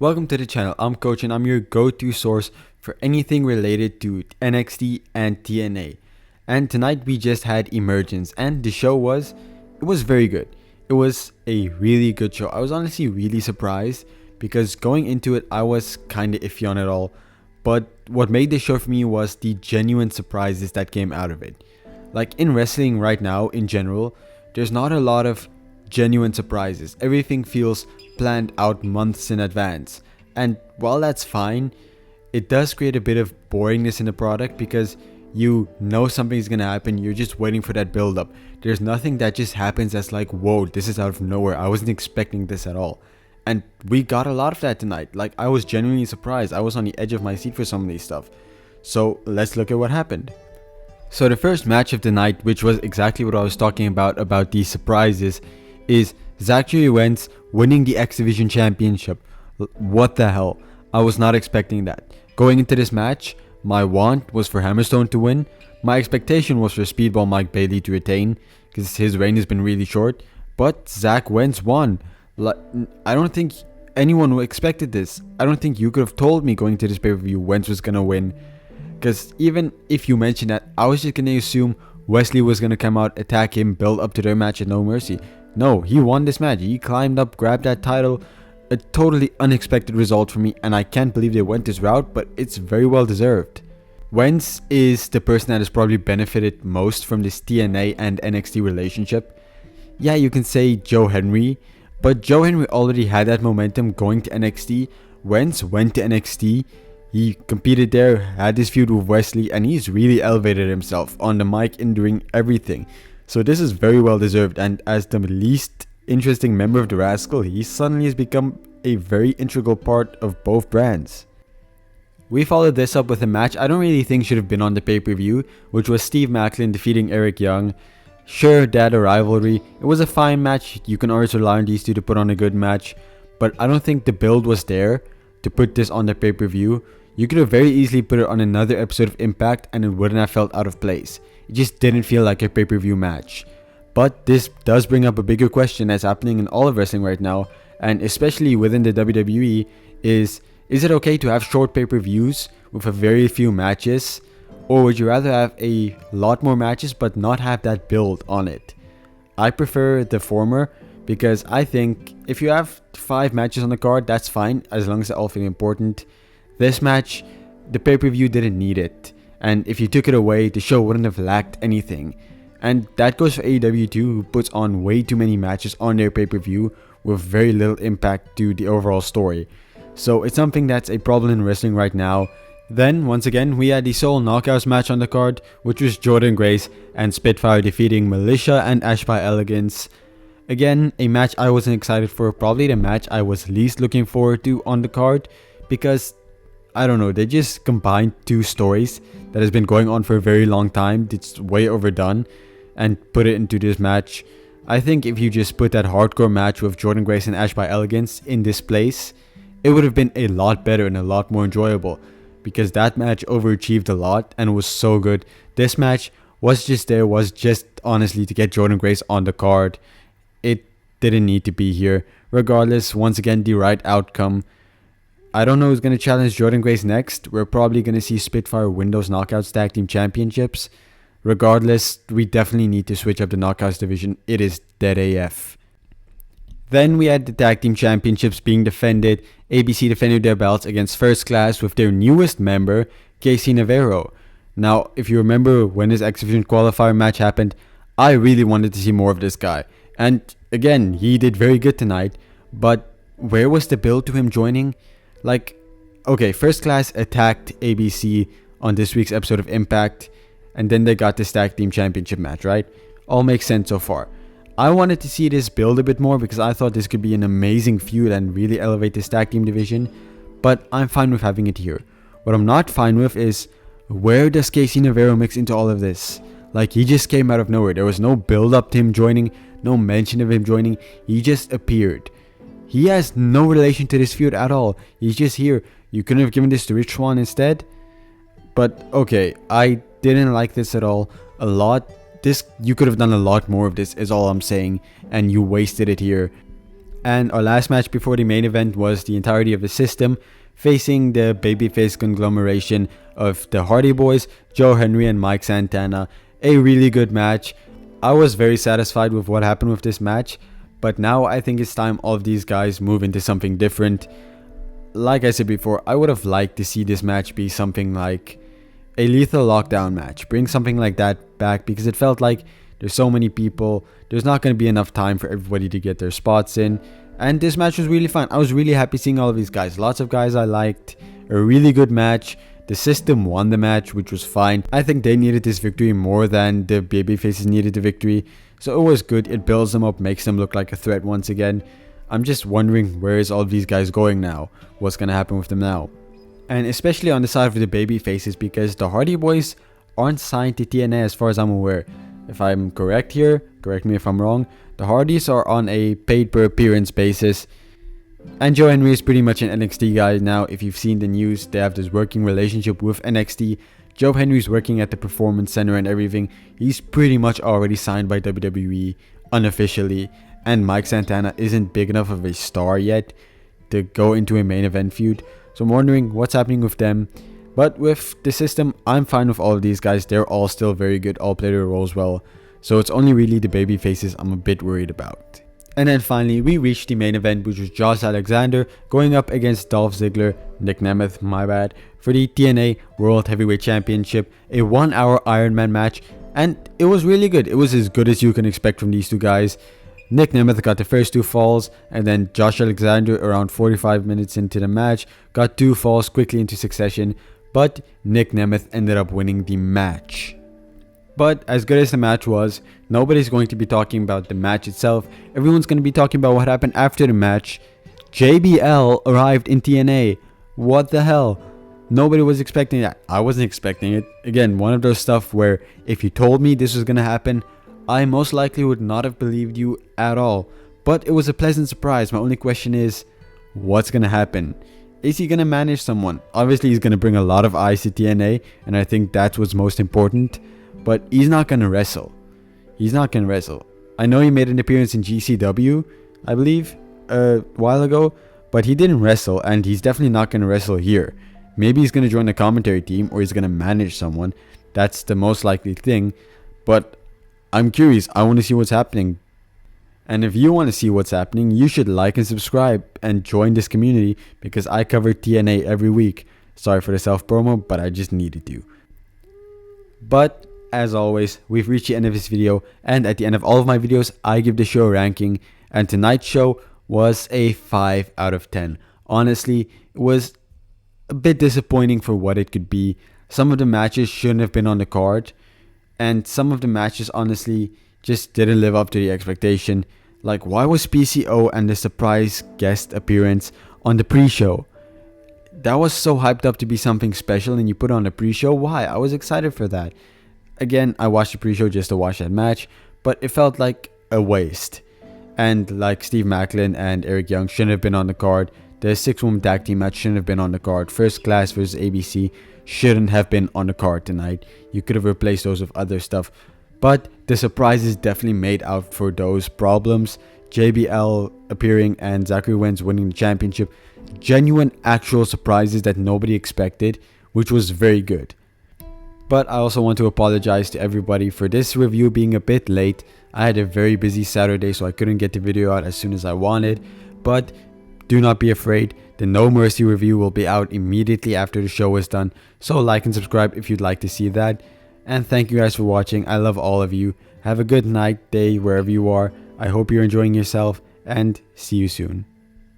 Welcome to the channel. I'm Coach and I'm your go-to source for anything related to NXT and TNA. And tonight we just had Emergence and the show was very good. It was a really good show. I was honestly really surprised because going into it I was kind of iffy on it all. But what made this show for me was the genuine surprises that came out of it. Like in wrestling right now in general, there's not a lot of genuine surprises. Everything feels planned out months in advance. And while that's fine, it does create a bit of boringness in the product because you know something's gonna happen, you're just waiting for that build up. There's nothing that just happens that's like, whoa, this is out of nowhere. I wasn't expecting this at all. And we got a lot of that tonight. Like, I was genuinely surprised. I was on the edge of my seat for some of these stuff. So let's look at what happened. So the first match of the night, which was exactly what I was talking about these surprises, is Zachary Wentz winning the X Division Championship. What the hell? I was not expecting that. Going into this match, my want was for Hammerstone to win. My expectation was for Speedball Mike Bailey to retain because his reign has been really short. But Zach Wentz won. I don't think anyone expected this. I don't think you could have told me going to this pay-per-view Wentz was going to win. Because even if you mentioned that, I was just going to assume Wes Lee was going to come out, attack him, build up to their match at No Mercy. No, he won this match. He climbed up, grabbed that title. A totally unexpected result for me, and I can't believe they went this route, but it's very well deserved. Wentz is the person that has probably benefited most from this TNA and NXT relationship. Yeah, you can say Joe Henry, but Joe Henry already had that momentum going to NXT. Wentz went to NXT. He competed there, had this feud with Wes Lee, and he's really elevated himself on the mic in doing everything. So this is very well deserved, and as the least interesting member of the Rascal, he suddenly has become a very integral part of both brands. We followed this up with a match I don't really think should have been on the pay-per-view, which was Steve Maclin defeating Eric Young. Sure, they had a rivalry. It was a fine match. You can always rely on these two to put on a good match, but I don't think the build was there to put this on the pay-per-view. You could have very easily put it on another episode of Impact and it wouldn't have felt out of place. It just didn't feel like a pay-per-view match. But this does bring up a bigger question that's happening in all of wrestling right now, and especially within the WWE, is it okay to have short pay-per-views with a very few matches? Or would you rather have a lot more matches but not have that build on it? I prefer the former because I think if you have 5 matches on the card, that's fine as long as they all feel important. This match, the pay-per-view didn't need it, and if you took it away, the show wouldn't have lacked anything. And that goes for AEW too, who puts on way too many matches on their pay-per-view with very little impact to the overall story. So it's something that's a problem in wrestling right now. Then, once again, we had the sole knockouts match on the card, which was Jordynne Grace and Spitfire defeating Militia and Ash by Elegance. Again, a match I wasn't excited for, probably the match I was least looking forward to on the card, because I don't know, they just combined two stories that has been going on for a very long time. It's way overdone and put it into this match. I think if you just put that hardcore match with Jordynne Grace and Ash by Elegance in this place, it would have been a lot better and a lot more enjoyable because that match overachieved a lot and was so good. This match was just honestly to get Jordynne Grace on the card. It didn't need to be here. Regardless, once again, the right outcome. I don't know who's going to challenge Jordynne Grace next. We're probably going to see Spitfire win those Knockouts Tag Team Championships. Regardless, we definitely need to switch up the Knockouts division. It is dead AF. Then we had the Tag Team Championships being defended. ABC defended their belts against First Class with their newest member, Casey Navarro. Now, if you remember when this X Division qualifier match happened, I really wanted to see more of this guy. And again, he did very good tonight. But where was the build to him joining? Like, okay, First Class attacked ABC on this week's episode of Impact, and then they got this Tag Team Championship match, right? All makes sense so far. I wanted to see this build a bit more because I thought this could be an amazing feud and really elevate this Tag Team division, but I'm fine with having it here. What I'm not fine with is, where does Casey Navarro mix into all of this? Like, he just came out of nowhere. There was no build up to him joining, no mention of him joining. He just appeared. He has no relation to this feud at all. He's just here. You couldn't have given this to Rich Swann instead? But okay, I didn't like this at all. You could have done a lot more of this is all I'm saying, and you wasted it here. And our last match before the main event was the entirety of the system facing the babyface conglomeration of the Hardy Boys, Joe Henry and Mike Santana. A really good match. I was very satisfied with what happened with this match, but now I think it's time all of these guys move into something different. Like I said before, I would have liked to see this match be something like a Lethal Lockdown match. Bring something like that back, because it felt like there's so many people, there's not going to be enough time for everybody to get their spots in. And this match was really fun. I was really happy seeing all of these guys. Lots of guys I liked. A really good match. The system won the match, which was fine. I think they needed this victory more than the babyfaces needed the victory. So it was good. It builds them up, makes them look like a threat once again. I'm just wondering, where is all of these guys going now? What's going to happen with them now? And especially on the side of the babyfaces, because the Hardy Boys aren't signed to TNA as far as I'm aware. If I'm correct here, correct me if I'm wrong, the Hardys are on a paid per appearance basis. And Joe Henry is pretty much an NXT guy now. If you've seen the news, they have this working relationship with NXT. Joe Henry's working at the Performance Center and everything. He's pretty much already signed by WWE unofficially. And Mike Santana isn't big enough of a star yet to go into a main event feud. So I'm wondering what's happening with them. But with the system, I'm fine with all of these guys. They're all still very good. All play their roles well. So it's only really the baby faces I'm a bit worried about. And then finally, we reached the main event, which was Josh Alexander going up against Dolph Ziggler, Nic Nemeth, my bad, for the TNA World Heavyweight Championship. A 1 hour Iron Man match. And it was really good. It was as good as you can expect from these two guys. Nic Nemeth got the first 2 falls, and then Josh Alexander, around 45 minutes into the match, got 2 falls quickly into succession, but Nic Nemeth ended up winning the match. But as good as the match was, nobody's going to be talking about the match itself. Everyone's going to be talking about what happened after the match. JBL arrived in TNA. What the hell? Nobody was expecting that. I wasn't expecting it. Again, one of those stuff where if you told me this was going to happen, I most likely would not have believed you at all. But it was a pleasant surprise. My only question is, what's going to happen? Is he going to manage someone? Obviously, he's going to bring a lot of eyes to TNA, and I think that's what's most important. But he's not going to wrestle. He's not going to wrestle. I know he made an appearance in GCW, I believe, a while ago, but he didn't wrestle, and he's definitely not going to wrestle here. Maybe he's going to join the commentary team, or he's going to manage someone. That's the most likely thing. But I'm curious. I want to see what's happening. And if you want to see what's happening, you should like and subscribe and join this community, because I cover TNA every week. Sorry for the self-promo, but I just needed to. But as always, we've reached the end of this video, and at the end of all of my videos, I give the show a ranking, and tonight's show was a 5 out of 10. Honestly, it was a bit disappointing for what it could be. Some of the matches shouldn't have been on the card, and some of the matches honestly just didn't live up to the expectation. Like, why was PCO and the surprise guest appearance on the pre-show? That was so hyped up to be something special, and you put on a pre-show? Why? I was excited for that. Again, I watched the pre-show just to watch that match, but it felt like a waste. And like Steve Macklin and Eric Young shouldn't have been on the card. The 6-woman tag team match shouldn't have been on the card. First Class versus ABC shouldn't have been on the card tonight. You could have replaced those with other stuff. But the surprises definitely made out for those problems. JBL appearing and Zachary Wentz winning the championship. Genuine, actual surprises that nobody expected, which was very good. But I also want to apologize to everybody for this review being a bit late. I had a very busy Saturday, so I couldn't get the video out as soon as I wanted. But do not be afraid. The No Mercy review will be out immediately after the show is done. So like and subscribe if you'd like to see that. And thank you guys for watching. I love all of you. Have a good night, day, wherever you are. I hope you're enjoying yourself, and see you soon.